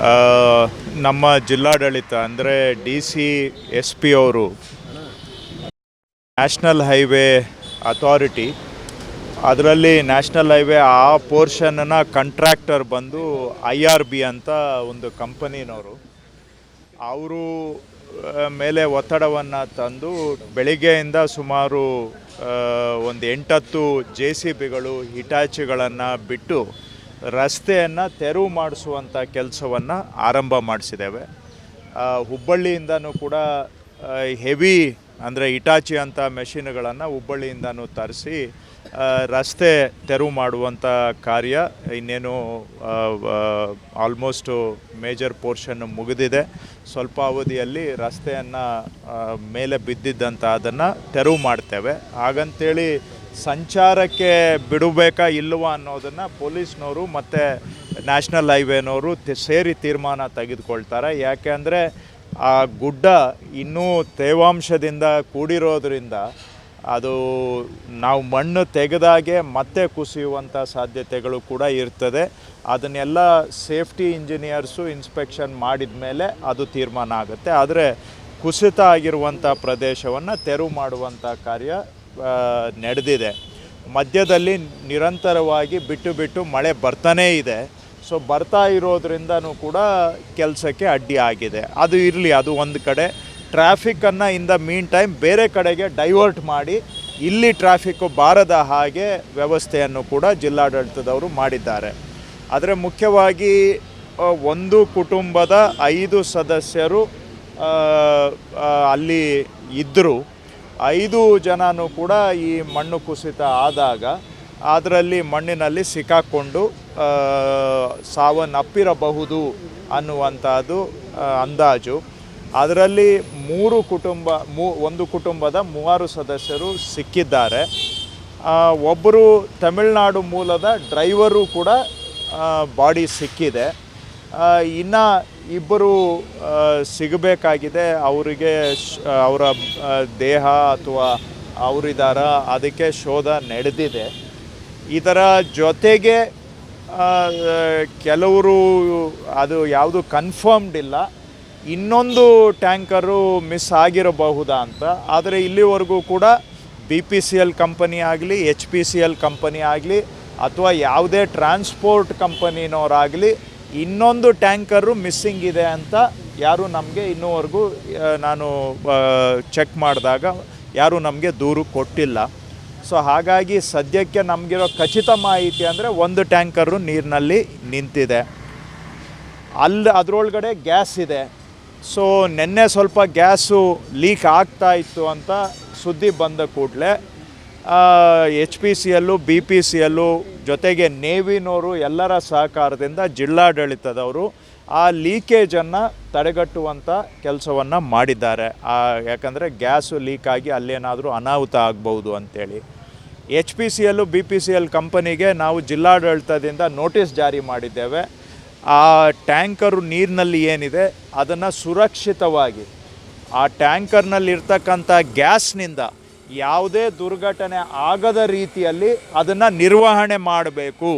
ಆ, ನಮ್ಮ ಜಿಲ್ಲಾಡಳಿತ ಅಂದರೆ ಡಿ ಸಿ ಎಸ್ ಪಿ ಅವರು ನ್ಯಾಷನಲ್ ಹೈವೇ ಅಥಾರಿಟಿ, ಅದರಲ್ಲಿ ನ್ಯಾಷನಲ್ ಹೈವೇ ಆ ಪೋರ್ಷನ್ನ ಕಾಂಟ್ರಾಕ್ಟರ್ ಬಂದು IRB ಅಂತ ಒಂದು ಕಂಪನಿನವರು, ಅವರು ಮೇಲೆ ಒತ್ತಡವನ್ನು ತಂದು ಬೆಳಿಗ್ಗೆಯಿಂದ ಸುಮಾರು ಒಂದು 8-10 JCBಗಳು ಹಿಟಾಚಿಗಳನ್ನು ಬಿಟ್ಟು ರಸ್ತೆಯನ್ನು ತೆರವು ಮಾಡಿಸುವಂಥ ಕೆಲಸವನ್ನು ಆರಂಭ ಮಾಡಿಸಿದ್ದೇವೆ. ಹುಬ್ಬಳ್ಳಿಯಿಂದನೂ ಕೂಡ ಹೆವಿ ಅಂದರೆ ಇಟಾಚಿ ಅಂತ ಮೆಷಿನ್ಗಳನ್ನು ಹುಬ್ಬಳ್ಳಿಯಿಂದನೂ ತರಿಸಿ ರಸ್ತೆ ತೆರವು ಮಾಡುವಂಥ ಕಾರ್ಯ ಇನ್ನೇನು ಆಲ್ಮೋಸ್ಟು ಮೇಜರ್ ಪೋರ್ಷನ್ ಮುಗಿದಿದೆ. ಸ್ವಲ್ಪ ಅವಧಿಯಲ್ಲಿ ರಸ್ತೆಯನ್ನು ಮೇಲೆ ಬಿದ್ದಿದ್ದಂಥ ಅದನ್ನು ತೆರವು ಮಾಡ್ತೇವೆ. ಹಾಗಂತೇಳಿ ಸಂಚಾರಕ್ಕೆ ಬಿಡಬೇಕಾ ಇಲ್ಲವಾ ಅನ್ನೋದನ್ನು ಪೊಲೀಸ್ನವರು ಮತ್ತು ನ್ಯಾಷನಲ್ ಹೈವೇನವರು ಸೇರಿ ತೀರ್ಮಾನ ತೆಗೆದುಕೊಳ್ತಾರೆ. ಯಾಕೆ ಅಂದರೆ ಆ ಗುಡ್ಡ ಇನ್ನೂ ತೇವಾಂಶದಿಂದ ಕೂಡಿರೋದ್ರಿಂದ ಅದು ನಾವು ಮಣ್ಣು ತೆಗೆದಾಗೆ ಮತ್ತೆ ಕುಸಿಯುವಂಥ ಸಾಧ್ಯತೆಗಳು ಕೂಡ ಇರ್ತದೆ. ಅದನ್ನೆಲ್ಲ ಸೇಫ್ಟಿ ಇಂಜಿನಿಯರ್ಸು ಇನ್ಸ್ಪೆಕ್ಷನ್ ಮಾಡಿದ ಮೇಲೆ ಅದು ತೀರ್ಮಾನ ಆಗುತ್ತೆ. ಆದರೆ ಕುಸಿತ ಆಗಿರುವಂಥ ಪ್ರದೇಶವನ್ನು ತೆರವು ಮಾಡುವಂಥ ಕಾರ್ಯ ನಡೆದಿದೆ. ಮಧ್ಯದಲ್ಲಿ ನಿರಂತರವಾಗಿ ಬಿಟ್ಟು ಮಳೆ ಬರ್ತಾನೇ ಇದೆ. ಸೊ ಬರ್ತಾ ಇರೋದ್ರಿಂದನೂ ಕೂಡ ಕೆಲಸಕ್ಕೆ ಅಡ್ಡಿ ಆಗಿದೆ. ಅದು ಇರಲಿ, ಅದು ಒಂದು ಕಡೆ. ಟ್ರಾಫಿಕ್ಕನ್ನು ಇನ್ ದ ಮೀನ್ ಟೈಮ್ ಬೇರೆ ಕಡೆಗೆ ಡೈವರ್ಟ್ ಮಾಡಿ ಇಲ್ಲಿ ಟ್ರಾಫಿಕ್ಕು ಬಾರದ ಹಾಗೆ ವ್ಯವಸ್ಥೆಯನ್ನು ಕೂಡ ಜಿಲ್ಲಾಡಳಿತದವರು ಮಾಡಿದ್ದಾರೆ. ಆದರೆ ಮುಖ್ಯವಾಗಿ ಒಂದು ಕುಟುಂಬದ 5 ಸದಸ್ಯರು ಅಲ್ಲಿ ಇದ್ದರು. 5 ಜನನೂ ಕೂಡ ಈ ಮಣ್ಣು ಕುಸಿತ ಆದಾಗ ಅದರಲ್ಲಿ ಮಣ್ಣಿನಲ್ಲಿ ಸಿಕ್ಕಾಕ್ಕೊಂಡು ಸಾವನ್ನಪ್ಪಿರಬಹುದು ಅನ್ನುವಂಥದ್ದು ಅಂದಾಜು. ಅದರಲ್ಲಿ ಒಂದು ಕುಟುಂಬದ 3 ಸದಸ್ಯರು ಸಿಕ್ಕಿದ್ದಾರೆ. ಒಬ್ಬರು ತಮಿಳುನಾಡು ಮೂಲದ ಡ್ರೈವರು ಕೂಡ ಬಾಡಿ ಸಿಕ್ಕಿದೆ. ಇನ್ನು 2 ಸಿಗಬೇಕಾಗಿದೆ. ಅವರಿಗೆ ಅವರ ದೇಹ ಅಥವಾ ಅವರಿದ್ದಾರ, ಅದಕ್ಕೆ ಶೋಧ ನಡೆದಿದೆ. ಇದರ ಜೊತೆಗೆ ಕೆಲವರು ಅದು ಯಾವುದು ಕನ್ಫರ್ಮ್ಡ್ ಇಲ್ಲ, ಇನ್ನೊಂದು ಟ್ಯಾಂಕರು ಮಿಸ್ ಆಗಿರಬಹುದಾ ಅಂತ. ಆದರೆ ಇಲ್ಲಿವರೆಗೂ ಕೂಡ BPCL ಕಂಪನಿ ಆಗಲಿ, HPCL ಕಂಪನಿ ಆಗಲಿ ಅಥವಾ ಯಾವುದೇ ಟ್ರಾನ್ಸ್ಪೋರ್ಟ್ ಕಂಪನಿನವರಾಗಲಿ ಇನ್ನೊಂದು ಟ್ಯಾಂಕರು ಮಿಸ್ಸಿಂಗ್ ಇದೆ ಅಂತ ಯಾರೂ ನಮಗೆ ಇನ್ನೂವರೆಗೂ ನಾನು ಚೆಕ್ ಮಾಡಿದಾಗ ಯಾರೂ ನಮಗೆ ದೂರು ಕೊಟ್ಟಿಲ್ಲ. ಸೊ ಹಾಗಾಗಿ ಸದ್ಯಕ್ಕೆ ನಮಗಿರೋ ಖಚಿತ ಮಾಹಿತಿ ಅಂದರೆ ಒಂದು ಟ್ಯಾಂಕರು ನೀರಿನಲ್ಲಿ ನಿಂತಿದೆ. ಅದರೊಳಗಡೆ ಗ್ಯಾಸ್ ಇದೆ. ಸೊ ನಿನ್ನೆ ಸ್ವಲ್ಪ ಗ್ಯಾಸು ಲೀಕ್ ಆಗ್ತಾ ಇತ್ತು ಅಂತ ಸುದ್ದಿ ಬಂದ ಕೂಡಲೇ HPCL, BPCL ಜೊತೆಗೆ ನೇವಿನವರು ಎಲ್ಲರ ಸಹಕಾರದಿಂದ ಜಿಲ್ಲಾಡಳಿತದವರು ಆ ಲೀಕೇಜನ್ನು ತಡೆಗಟ್ಟುವಂಥ ಕೆಲಸವನ್ನು ಮಾಡಿದ್ದಾರೆ. ಯಾಕಂದರೆ ಗ್ಯಾಸು ಲೀಕ್ ಆಗಿ ಅಲ್ಲೇನಾದರೂ ಅನಾಹುತ ಆಗ್ಬೋದು ಅಂಥೇಳಿ HPCL, BPCL ಕಂಪನಿಗೆ ನಾವು ಜಿಲ್ಲಾಡಳಿತದಿಂದ ನೋಟಿಸ್ ಜಾರಿ ಮಾಡಿದ್ದೇವೆ. ಆ ಟ್ಯಾಂಕರು ನೀರಿನಲ್ಲಿ ಏನಿದೆ ಅದನ್ನು ಸುರಕ್ಷಿತವಾಗಿ ಆ ಟ್ಯಾಂಕರ್ನಲ್ಲಿರ್ತಕ್ಕಂಥ ಗ್ಯಾಸ್ನಿಂದ ಯಾವುದೇ ದುರ್ಘಟನೆ ಆಗದ ರೀತಿಯಲ್ಲಿ ಅದನ್ನು ನಿರ್ವಹಣೆ ಮಾಡಬೇಕು.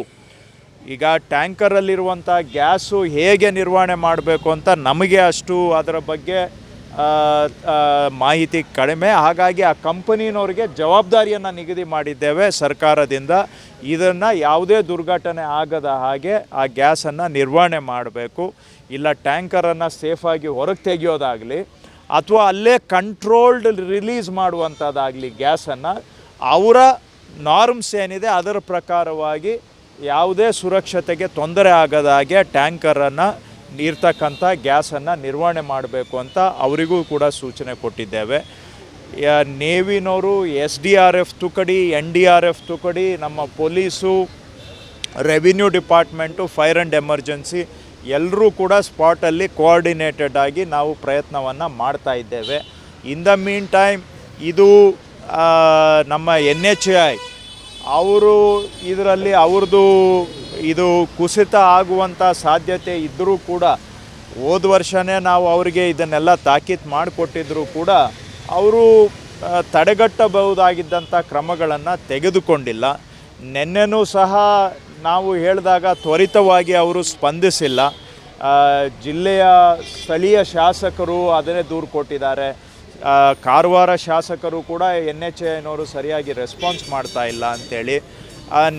ಈಗ ಟ್ಯಾಂಕರಲ್ಲಿರುವಂಥ ಗ್ಯಾಸು ಹೇಗೆ ನಿರ್ವಹಣೆ ಮಾಡಬೇಕು ಅಂತ ನಮಗೆ ಅಷ್ಟು ಅದರ ಬಗ್ಗೆ ಮಾಹಿತಿ ಕಡಿಮೆ. ಹಾಗಾಗಿ ಆ ಕಂಪನಿನವ್ರಿಗೆ ಜವಾಬ್ದಾರಿಯನ್ನು ನಿಗದಿ ಮಾಡಿದ್ದೇವೆ ಸರ್ಕಾರದಿಂದ. ಇದನ್ನು ಯಾವುದೇ ದುರ್ಘಟನೆ ಆಗದ ಹಾಗೆ ಆ ಗ್ಯಾಸನ್ನು ನಿರ್ವಹಣೆ ಮಾಡಬೇಕು. ಇಲ್ಲ ಟ್ಯಾಂಕರನ್ನು ಸೇಫಾಗಿ ಹೊರಗೆ ತೆಗೆಯೋದಾಗಲಿ ಅಥವಾ ಅಲ್ಲೇ ಕಂಟ್ರೋಲ್ಡ್ ರಿಲೀಸ್ ಮಾಡುವಂಥದ್ದಾಗಲಿ ಗ್ಯಾಸನ್ನು ಅವರ ನಾರ್ಮ್ಸ್ ಏನಿದೆ ಅದರ ಪ್ರಕಾರವಾಗಿ ಯಾವುದೇ ಸುರಕ್ಷತೆಗೆ ತೊಂದರೆ ಆಗದ ಹಾಗೆ ಟ್ಯಾಂಕರನ್ನು ಇರ್ತಕ್ಕಂಥ ಗ್ಯಾಸನ್ನು ನಿರ್ವಹಣೆ ಮಾಡಬೇಕು ಅಂತ ಅವರಿಗೂ ಕೂಡ ಸೂಚನೆ ಕೊಟ್ಟಿದ್ದೇವೆ. ನೇವಿನವರು SDRF ತುಕಡಿ, NDRF ತುಕಡಿ, ನಮ್ಮ police, revenue department, fire and emergency ಎಲ್ಲರೂ ಕೂಡ ಸ್ಪಾಟಲ್ಲಿ ಕೋಆರ್ಡಿನೇಟೆಡ್ ಆಗಿ ನಾವು ಪ್ರಯತ್ನವನ್ನು ಮಾಡ್ತಾ ಇದ್ದೇವೆ. ಇನ್ ದ ಮೀನ್ ಟೈಮ್ ಇದು ನಮ್ಮ NHAI ಅವರು ಇದರಲ್ಲಿ ಅವ್ರದ್ದು ಇದು ಕುಸಿತ ಆಗುವಂಥ ಸಾಧ್ಯತೆ ಇದ್ದರೂ ಕೂಡ ಹೋದ ವರ್ಷವೇ ನಾವು ಅವರಿಗೆ ಇದನ್ನೆಲ್ಲ ತಾಕೀತು ಮಾಡಿಕೊಟ್ಟಿದ್ದರೂ ಕೂಡ ಅವರು ತಡೆಗಟ್ಟಬಹುದಾಗಿದ್ದಂಥ ಕ್ರಮಗಳನ್ನು ತೆಗೆದುಕೊಂಡಿಲ್ಲ. ನಿನ್ನೆನೂ ಸಹ ನಾವು ಹೇಳಿದಾಗ ತ್ವರಿತವಾಗಿ ಅವರು ಸ್ಪಂದಿಸಿಲ್ಲ. ಜಿಲ್ಲೆಯ ಸ್ಥಳೀಯ ಶಾಸಕರು ಅದನ್ನೇ ದೂರು ಕೊಟ್ಟಿದ್ದಾರೆ. ಕಾರವಾರ ಶಾಸಕರು ಕೂಡ NHAIನವರು ಸರಿಯಾಗಿ ರೆಸ್ಪಾನ್ಸ್ ಮಾಡ್ತಾ ಇಲ್ಲ ಅಂಥೇಳಿ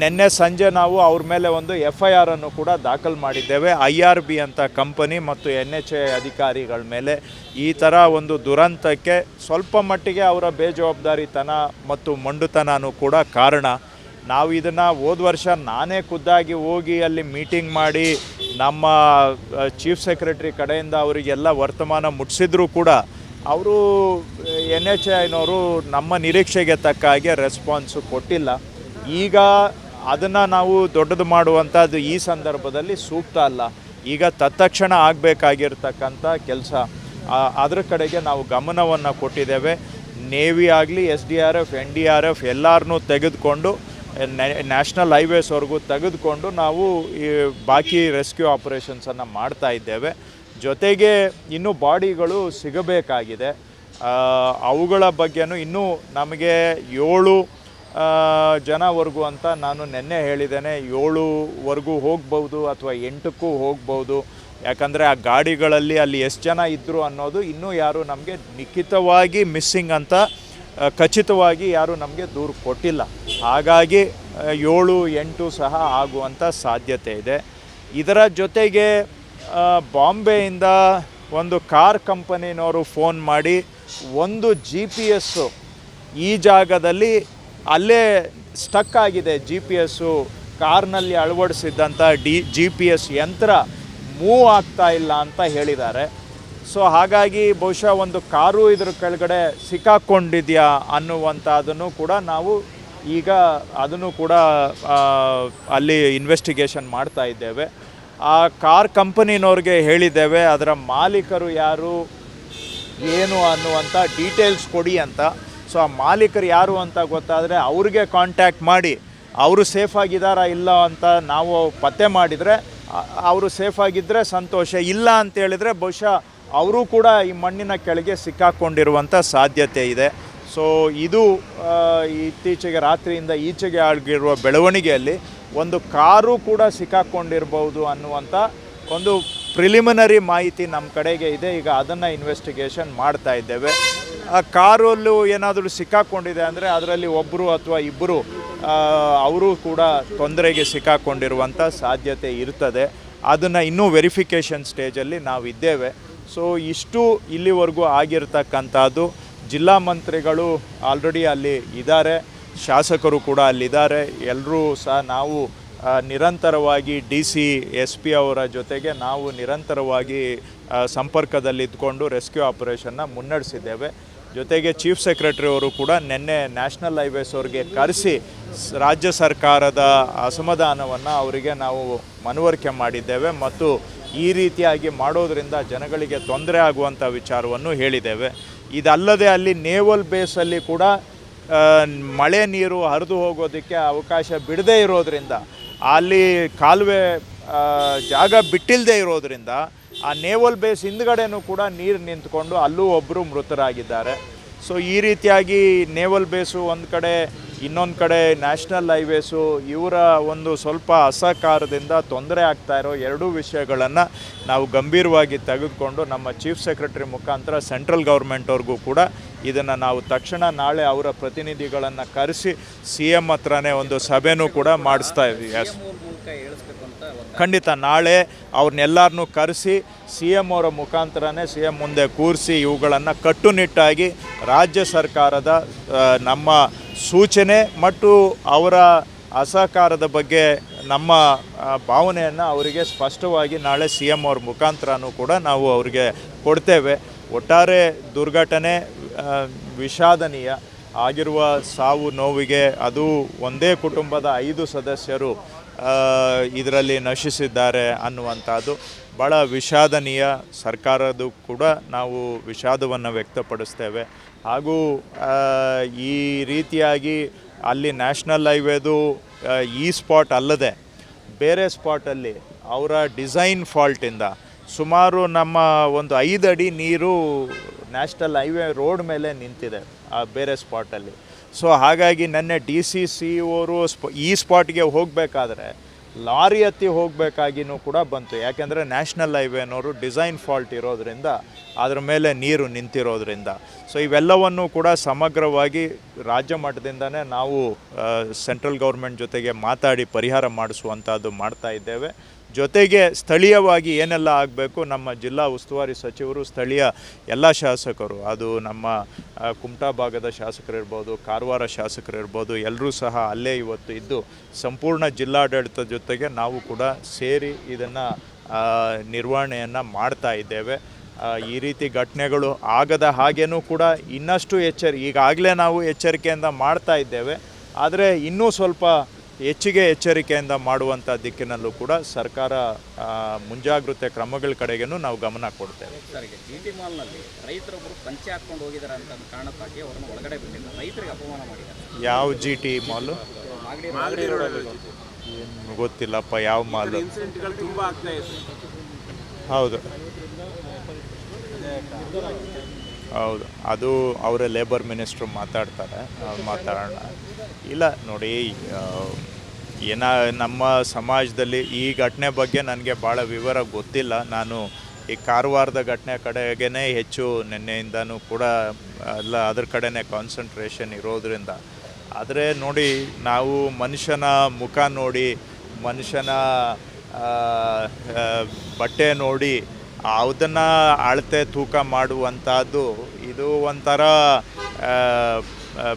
ನಿನ್ನೆ ಸಂಜೆ ನಾವು ಅವ್ರ ಮೇಲೆ ಒಂದು FIR ಅನ್ನು ಕೂಡ ದಾಖಲು ಮಾಡಿದ್ದೇವೆ. IRB ಅಂತ ಕಂಪನಿ ಮತ್ತು NHAI ಅಧಿಕಾರಿಗಳ ಮೇಲೆ ಈ ಥರ ಒಂದು ದುರಂತಕ್ಕೆ ಸ್ವಲ್ಪ ಮಟ್ಟಿಗೆ ಅವರ ಬೇಜವಾಬ್ದಾರಿತನ ಮತ್ತು ಮೊಂಡುತನನೂ ಕೂಡ ಕಾರಣ. ನಾವು ಇದನ್ನು ಹೋದ ವರ್ಷ ನಾನೇ ಖುದ್ದಾಗಿ ಹೋಗಿ ಅಲ್ಲಿ ಮೀಟಿಂಗ್ ಮಾಡಿ ನಮ್ಮ ಚೀಫ್ ಸೆಕ್ರೆಟರಿ ಕಡೆಯಿಂದ ಅವರಿಗೆಲ್ಲ ವರ್ತಮಾನ ಮುಟ್ಟಿಸಿದ್ರೂ ಕೂಡ ಅವರು NHAIನವರು ನಮ್ಮ ನಿರೀಕ್ಷೆಗೆ ತಕ್ಕ ಹಾಗೆ ರೆಸ್ಪಾನ್ಸು ಕೊಟ್ಟಿಲ್ಲ. ಈಗ ಅದನ್ನು ನಾವು ದೊಡ್ಡದು ಮಾಡುವಂಥದ್ದು ಈ ಸಂದರ್ಭದಲ್ಲಿ ಸೂಕ್ತ ಅಲ್ಲ. ಈಗ ತತ್ಕ್ಷಣ ಆಗಬೇಕಾಗಿರ್ತಕ್ಕಂಥ ಕೆಲಸ, ಅದರ ಕಡೆಗೆ ನಾವು ಗಮನವನ್ನು ಕೊಟ್ಟಿದ್ದೇವೆ. ನೇವಿ ಆಗಲಿ, SDRF, NDRF ಎಲ್ಲರನ್ನೂ ತೆಗೆದುಕೊಂಡು ನ್ಯಾಷನಲ್ ಹೈವೇಸ್ವರೆಗೂ ತೆಗೆದುಕೊಂಡು ನಾವು ಈ ಬಾಕಿ ರೆಸ್ಕ್ಯೂ ಆಪರೇಷನ್ಸನ್ನು ಮಾಡ್ತಾ ಇದ್ದೇವೆ. ಜೊತೆಗೆ ಇನ್ನೂ ಬಾಡಿಗಳು ಸಿಗಬೇಕಾಗಿದೆ. ಅವುಗಳ ಬಗ್ಗೆನೂ ಇನ್ನೂ ನಮಗೆ 7 ಜನವರೆಗೂ ಅಂತ ನಾನು ನಿನ್ನೆ ಹೇಳಿದ್ದೇನೆ. 7ವರೆಗೂ ಹೋಗ್ಬೋದು ಅಥವಾ 8ಕ್ಕೂ ಹೋಗ್ಬೋದು. ಯಾಕಂದರೆ ಆ ಗಾಡಿಗಳಲ್ಲಿ ಅಲ್ಲಿ ಎಷ್ಟು ಜನ ಇದ್ದರು ಅನ್ನೋದು ಇನ್ನೂ ಯಾರೂ ನಮಗೆ ನಿಖಿತವಾಗಿ ಮಿಸ್ಸಿಂಗ್ ಅಂತ ಖಚಿತವಾಗಿ ಯಾರೂ ನಮಗೆ ದೂರು ಕೊಟ್ಟಿಲ್ಲ. ಹಾಗಾಗಿ 7, 8 ಸಹ ಆಗುವಂಥ ಸಾಧ್ಯತೆ ಇದೆ. ಇದರ ಜೊತೆಗೆ ಬಾಂಬೆಯಿಂದ ಒಂದು ಕಾರ್ ಕಂಪನಿನವರು ಫೋನ್ ಮಾಡಿ ಒಂದು GPS ಈ ಜಾಗದಲ್ಲಿ ಅಲ್ಲೇ ಸ್ಟಕ್ ಆಗಿದೆ. GPS ಕಾರ್ನಲ್ಲಿ ಅಳವಡಿಸಿದ್ದಂಥ GPS ಯಂತ್ರ ಮೂವ್ ಆಗ್ತಾ ಇಲ್ಲ ಅಂತ ಹೇಳಿದ್ದಾರೆ. ಸೊ ಹಾಗಾಗಿ ಬಹುಶಃ ಒಂದು ಕಾರು ಇದ್ರ ಕೆಳಗಡೆ ಸಿಕ್ಕಾಕ್ಕೊಂಡಿದೆಯಾ ಅನ್ನುವಂಥದ್ದನ್ನು ಕೂಡ ನಾವು ಈಗ ಅದನ್ನು ಕೂಡ ಅಲ್ಲಿ ಇನ್ವೆಸ್ಟಿಗೇಷನ್ ಮಾಡ್ತಾ ಇದ್ದೇವೆ. ಆ ಕಾರ್ ಕಂಪನಿನವ್ರಿಗೆ ಹೇಳಿದ್ದೇವೆ ಅದರ ಮಾಲೀಕರು ಯಾರು ಏನು ಅನ್ನುವಂಥ ಡೀಟೇಲ್ಸ್ ಕೊಡಿ ಅಂತ. ಸೊ ಆ ಮಾಲೀಕರು ಯಾರು ಅಂತ ಗೊತ್ತಾದರೆ ಅವ್ರಿಗೆ ಕಾಂಟ್ಯಾಕ್ಟ್ ಮಾಡಿ ಅವರು ಸೇಫಾಗಿದ್ದಾರಾ ಇಲ್ಲ ಅಂತ ನಾವು ಪತ್ತೆ ಮಾಡಿದರೆ ಅವರು ಸೇಫಾಗಿದ್ದರೆ ಸಂತೋಷ, ಇಲ್ಲ ಅಂತೇಳಿದರೆ ಬಹುಶಃ ಅವರು ಕೂಡ ಈ ಮಣ್ಣಿನ ಕೆಳಗೆ ಸಿಕ್ಕಾಕ್ಕೊಂಡಿರುವಂಥ ಸಾಧ್ಯತೆ ಇದೆ. ಸೊ ಇದು ಇತ್ತೀಚೆಗೆ ರಾತ್ರಿಯಿಂದ ಈಚೆಗೆ ಆಗಿರುವ ಬೆಳವಣಿಗೆಯಲ್ಲಿ ಒಂದು ಕಾರು ಕೂಡ ಸಿಕ್ಕಾಕ್ಕೊಂಡಿರ್ಬೋದು ಅನ್ನುವಂಥ ಒಂದು ಪ್ರಿಲಿಮಿನರಿ ಮಾಹಿತಿ ನಮ್ಮ ಕಡೆಗೆ ಇದೆ. ಈಗ ಅದನ್ನು ಇನ್ವೆಸ್ಟಿಗೇಷನ್ ಮಾಡ್ತಾ ಇದ್ದೇವೆ. ಆ ಕಾರಲ್ಲೂ ಏನಾದರೂ ಸಿಕ್ಕಾಕ್ಕೊಂಡಿದೆ ಅಂದರೆ ಅದರಲ್ಲಿ ಒಬ್ಬರು ಅಥವಾ ಇಬ್ಬರು ಅವರು ಕೂಡ ತೊಂದರೆಗೆ ಸಿಕ್ಕಾಕ್ಕೊಂಡಿರುವಂಥ ಸಾಧ್ಯತೆ ಇರ್ತದೆ. ಅದನ್ನು ಇನ್ನೂ ವೆರಿಫಿಕೇಷನ್ ಸ್ಟೇಜಲ್ಲಿ ನಾವಿದ್ದೇವೆ. ಸೊ ಇಷ್ಟು ಇಲ್ಲಿವರೆಗೂ ಆಗಿರ್ತಕ್ಕಂಥದ್ದು. ಜಿಲ್ಲಾ ಮಂತ್ರಿಗಳು ಆಲ್ರೆಡಿ ಅಲ್ಲಿ ಇದ್ದಾರೆ, ಶಾಸಕರು ಕೂಡ ಅಲ್ಲಿದ್ದಾರೆ. ಎಲ್ಲರೂ ಸಹ ನಾವು ನಿರಂತರವಾಗಿ DC SP ಅವರ ಜೊತೆಗೆ ನಾವು ನಿರಂತರವಾಗಿ ಸಂಪರ್ಕದಲ್ಲಿದ್ದುಕೊಂಡು ರೆಸ್ಕ್ಯೂ ಆಪರೇಷನ್ನ ಮುನ್ನಡೆಸಿದ್ದೇವೆ. ಜೊತೆಗೆ ಚೀಫ್ ಸೆಕ್ರೆಟರಿ ಅವರು ಕೂಡ ನಿನ್ನೆ ನ್ಯಾಷನಲ್ ಹೈವೇಸ್ ಅವ್ರಿಗೆ ಕರೆಸಿ ರಾಜ್ಯ ಸರ್ಕಾರದ ಅಸಮಾಧಾನವನ್ನು ಅವರಿಗೆ ನಾವು ಮನವರಿಕೆ ಮಾಡಿದ್ದೇವೆ ಮತ್ತು ಈ ರೀತಿಯಾಗಿ ಮಾಡೋದರಿಂದ ಜನಗಳಿಗೆ ತೊಂದರೆ ಆಗುವಂಥ ವಿಚಾರವನ್ನು ಹೇಳಿದ್ದೇವೆ. ಇದಲ್ಲದೆ ಅಲ್ಲಿ ನೇವಲ್ ಬೇಸಲ್ಲಿ ಕೂಡ ಮಳೆ ನೀರು ಹರಿದು ಹೋಗೋದಕ್ಕೆ ಅವಕಾಶ ಬಿಡದೇ ಇರೋದರಿಂದ, ಅಲ್ಲಿ ಕಾಲುವೆ ಜಾಗ ಬಿಟ್ಟಿಲ್ಲದೆ ಇರೋದರಿಂದ ಆ ನೇವಲ್ ಬೇಸ್ ಹಿಂದ್ಗಡೆನೂ ಕೂಡ ನೀರು ನಿಂತ್ಕೊಂಡು ಅಲ್ಲೂ ಒಬ್ಬರು ಮೃತರಾಗಿದ್ದಾರೆ. ಸೊ ಈ ರೀತಿಯಾಗಿ ನೇವಲ್ ಬೇಸು ಒಂದು ಕಡೆ, ಇನ್ನೊಂದು ಕಡೆ ನ್ಯಾಷನಲ್ ಹೈವೇಸು, ಇವರ ಒಂದು ಸ್ವಲ್ಪ ಅಸಹಕಾರದಿಂದ ತೊಂದರೆ ಆಗ್ತಾ ಇರೋ ಎರಡೂ ವಿಷಯಗಳನ್ನು ನಾವು ಗಂಭೀರವಾಗಿ ತೆಗೆದುಕೊಂಡು ನಮ್ಮ ಚೀಫ್ ಸೆಕ್ರೆಟರಿ ಮುಖಾಂತರ ಸೆಂಟ್ರಲ್ ಗೌರ್ಮೆಂಟವ್ರಿಗೂ ಕೂಡ ಇದನ್ನು ನಾವು ತಕ್ಷಣ ನಾಳೆ ಅವರ ಪ್ರತಿನಿಧಿಗಳನ್ನು ಕರೆಸಿ CM ಹತ್ರನೇ ಒಂದು ಸಭೆನೂ ಕೂಡ ಮಾಡಿಸ್ತಾ ಇದ್ದೀವಿ. ಖಂಡಿತ ನಾಳೆ ಅವ್ರನ್ನೆಲ್ಲರನ್ನೂ ಕರೆಸಿ CM ಅವರ ಮುಖಾಂತರನೇ CM ಮುಂದೆ ಕೂರಿಸಿ ಇವುಗಳನ್ನು ಕಟ್ಟುನಿಟ್ಟಾಗಿ ರಾಜ್ಯ ಸರ್ಕಾರದ ನಮ್ಮ ಸೂಚನೆ ಮತ್ತು ಅವರ ಅಸಹಕಾರದ ಬಗ್ಗೆ ನಮ್ಮ ಭಾವನೆಯನ್ನು ಅವರಿಗೆ ಸ್ಪಷ್ಟವಾಗಿ ನಾಳೆ CM ಅವ್ರ ಮುಖಾಂತರನೂ ಕೂಡ ನಾವು ಅವರಿಗೆ ಕೊಡ್ತೇವೆ. ಒಟ್ಟಾರೆ ದುರ್ಘಟನೆ ವಿಷಾದನೀಯ. ಆಗಿರುವ ಸಾವು ನೋವಿಗೆ ಅದು ಒಂದೇ ಕುಟುಂಬದ 5 ಸದಸ್ಯರು ಇದರಲ್ಲಿ ನಶಿಸಿದ್ದಾರೆ ಅನ್ನುವಂಥದ್ದು ಭಾಳ ವಿಷಾದನೀಯ. ಸರ್ಕಾರದ್ದು ಕೂಡ ನಾವು ವಿಷಾದವನ್ನು ವ್ಯಕ್ತಪಡಿಸ್ತೇವೆ. ಹಾಗೂ ಈ ರೀತಿಯಾಗಿ ಅಲ್ಲಿ ನ್ಯಾಷನಲ್ ಹೈವೇದು ಈ ಸ್ಪಾಟ್ ಅಲ್ಲದೆ ಬೇರೆ ಸ್ಪಾಟಲ್ಲಿ ಅವರ ಡಿಸೈನ್ ಫಾಲ್ಟಿಂದ ಸುಮಾರು ನಮ್ಮ ಒಂದು 5 ಅಡಿ ನೀರು ನ್ಯಾಷನಲ್ ಹೈವೇ ರೋಡ್ ಮೇಲೆ ನಿಂತಿದೆ ಆ ಬೇರೆ ಸ್ಪಾಟಲ್ಲಿ. ಸೊ ಹಾಗಾಗಿ ನೆನ್ನೆ DC CEO ಅವರು ಈ ಸ್ಪಾಟ್ಗೆ ಹೋಗಬೇಕಾದ್ರೆ ಲಾರಿ ಹತ್ತಿ ಹೋಗಬೇಕಾಗಿನೂ ಕೂಡ ಬಂತು. ಯಾಕೆಂದರೆ ನ್ಯಾಷನಲ್ ಹೈವೇನವರು ಡಿಸೈನ್ ಫಾಲ್ಟ್ ಇರೋದರಿಂದ ಅದ್ರ ಮೇಲೆ ನೀರು ನಿಂತಿರೋದ್ರಿಂದ. ಸೊ ಇವೆಲ್ಲವನ್ನು ಕೂಡ ಸಮಗ್ರವಾಗಿ ರಾಜ್ಯ ಮಟ್ಟದಿಂದನೇ ನಾವು ಸೆಂಟ್ರಲ್ ಗೌರ್ಮೆಂಟ್ ಜೊತೆಗೆ ಮಾತಾಡಿ ಪರಿಹಾರ ಮಾಡಿಸುವಂಥದ್ದು ಮಾಡ್ತಾ ಇದ್ದೇವೆ. ಜೊತೆಗೆ ಸ್ಥಳೀಯವಾಗಿ ಏನೆಲ್ಲ ಆಗಬೇಕು, ನಮ್ಮ ಜಿಲ್ಲಾ ಉಸ್ತುವಾರಿ ಸಚಿವರು, ಸ್ಥಳೀಯ ಎಲ್ಲ ಶಾಸಕರು, ಅದು ನಮ್ಮ ಕುಮಟಾ ಭಾಗದ ಶಾಸಕರಿರ್ಬೋದು, ಕಾರವಾರ ಶಾಸಕರಿರ್ಬೋದು, ಎಲ್ಲರೂ ಸಹ ಅಲ್ಲೇ ಇವತ್ತು ಇದ್ದು ಸಂಪೂರ್ಣ ಜಿಲ್ಲಾಡಳಿತದ ಜೊತೆಗೆ ನಾವು ಕೂಡ ಸೇರಿ ಇದನ್ನು ನಿರ್ವಹಣೆಯನ್ನು ಮಾಡ್ತಾ ಇದ್ದೇವೆ. ಈ ರೀತಿ ಘಟನೆಗಳು ಆಗದ ಹಾಗೇನೂ ಕೂಡ ಇನ್ನಷ್ಟು ಈಗಾಗಲೇ ನಾವು ಎಚ್ಚರಿಕೆಯಿಂದ ಮಾಡ್ತಾ ಇದ್ದೇವೆ. ಆದರೆ ಇನ್ನೂ ಸ್ವಲ್ಪ ಹೆಚ್ಚಿಗೆ ಎಚ್ಚರಿಕೆಯಿಂದ ಮಾಡುವಂಥ ದಿಕ್ಕಿನಲ್ಲೂ ಕೂಡ ಸರ್ಕಾರ ಮುಂಜಾಗ್ರತೆ ಕ್ರಮಗಳ ಕಡೆಗೂ ನಾವು ಗಮನ ಕೊಡ್ತೇವೆ. GT ಮಾಲ್ನಲ್ಲಿ ರೈತರೊಬ್ಬರು ಪಂಚೆ ಹಾಕ್ಕೊಂಡು ಹೋಗಿದ್ದಾರೆ ಅಂತ ಕಾರಣಕ್ಕಾಗಿ ಅವರನ್ನು ಒಳಗಡೆ ಬಿಟ್ಟಿಲ್ಲ, ರೈತರಿಗೆ ಅಪಮಾನ ಮಾಡಿದ್ದಾರೆ. ಯಾವ GT ಮಾಲು? ಏನು ಗೊತ್ತಿಲ್ಲಪ್ಪ, ಯಾವ ಮಾಲು? ಹೌದು ಹೌದು, ಅದು ಅವರೇ ಲೇಬರ್ ಮಿನಿಸ್ಟ್ರು ಮಾತಾಡ್ತಾರೆ, ಮಾತಾಡೋಣ. ಇಲ್ಲ ನೋಡಿ, ನಮ್ಮ ಸಮಾಜದಲ್ಲಿ ಈ ಘಟನೆ ಬಗ್ಗೆ ನನಗೆ ಭಾಳ ವಿವರ ಗೊತ್ತಿಲ್ಲ. ನಾನು ಈ ಕಾರವಾರದ ಘಟನೆ ಕಡೆಗೇ ಹೆಚ್ಚು ನಿನ್ನೆಯಿಂದನೂ ಕೂಡ ಎಲ್ಲ ಅದ್ರ ಕಡೆನೇ ಕಾನ್ಸಂಟ್ರೇಷನ್ ಇರೋದ್ರಿಂದ. ಆದರೆ ನೋಡಿ, ನಾವು ಮನುಷ್ಯನ ಮುಖ ನೋಡಿ, ಮನುಷ್ಯನ ಬಟ್ಟೆ ನೋಡಿ ಅದನ್ನು ಅಳತೆ ತೂಕ ಮಾಡುವಂಥದ್ದು ಇದು ಒಂಥರ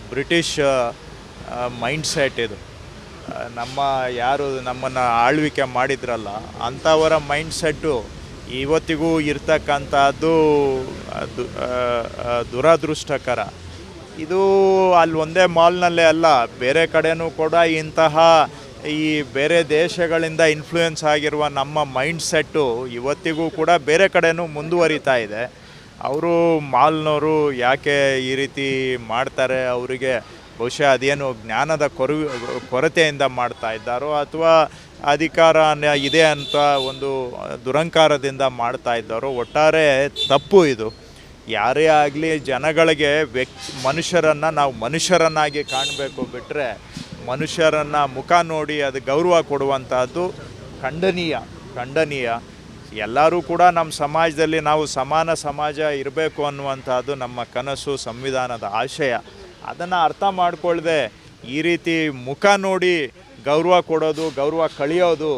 ಬ್ರಿಟಿಷ್ ಮೈಂಡ್ಸೆಟ್. ಇದು ನಮ್ಮನ್ನು ಆಳ್ವಿಕೆ ಮಾಡಿದ್ರಲ್ಲ ಅಂಥವರ ಮೈಂಡ್ಸೆಟ್ಟು ಇವತ್ತಿಗೂ ಇರ್ತಕ್ಕಂಥದ್ದು ದುರದೃಷ್ಟಕರ. ಇದು ಅಲ್ಲಿ ಒಂದೇ ಮಾಲ್ನಲ್ಲೇ ಅಲ್ಲ, ಬೇರೆ ಕಡೆನೂ ಕೂಡ ಇಂತಹ ಈ ಬೇರೆ ದೇಶಗಳಿಂದ ಇನ್ಫ್ಲೂಯೆನ್ಸ್ ಆಗಿರುವ ನಮ್ಮ ಮೈಂಡ್ಸೆಟ್ಟು ಇವತ್ತಿಗೂ ಕೂಡ ಬೇರೆ ಕಡೆನೂ ಮುಂದುವರಿತಾ ಇದೆ. ಅವರು ಮಾಲ್ನವರು ಯಾಕೆ ಈ ರೀತಿ ಮಾಡ್ತಾರೆ, ಅವರಿಗೆ ಬಹುಶಃ ಅದೇನು ಜ್ಞಾನದ ಕೊರತೆಯಿಂದ ಮಾಡ್ತಾ ಇದ್ದಾರೋ ಅಥವಾ ಅಧಿಕಾರ ಇದೆ ಅಂತ ಒಂದು ದುರಂಕಾರದಿಂದ ಮಾಡ್ತಾ ಇದ್ದಾರೋ, ಒಟ್ಟಾರೆ ತಪ್ಪು ಇದು. ಯಾರೇ ಆಗಲಿ ಜನಗಳಿಗೆ ಮನುಷ್ಯರನ್ನು ನಾವು ಮನುಷ್ಯರನ್ನಾಗಿ ಕಾಣಬೇಕು ಬಿಟ್ಟರೆ, ಮನುಷ್ಯರನ್ನು ಮುಖ ನೋಡಿ ಅದು ಗೌರವ ಕೊಡುವಂಥದ್ದು ಖಂಡನೀಯ. ಎಲ್ಲರೂ ಕೂಡ ನಮ್ಮ ಸಮಾಜದಲ್ಲಿ ನಾವು ಸಮಾನ ಸಮಾಜ ಇರಬೇಕು ಅನ್ನುವಂಥದ್ದು ನಮ್ಮ ಕನಸು, ಸಂವಿಧಾನದ ಆಶಯ. ಅದನ್ನು ಅರ್ಥ ಮಾಡಿಕೊಳ್ಳದೆ ಈ ರೀತಿ ಮುಖ ನೋಡಿ ಗೌರವ ಕೊಡೋದು, ಗೌರವ ಕಳೆಯೋದು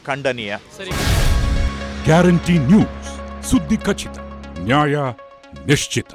ಖಂಡನೀಯ. ಗ್ಯಾರಂಟಿ ನ್ಯೂಸ್, ಸುದ್ದಿ ಖಚಿತ, ನ್ಯಾಯ ನಿಶ್ಚಿತ.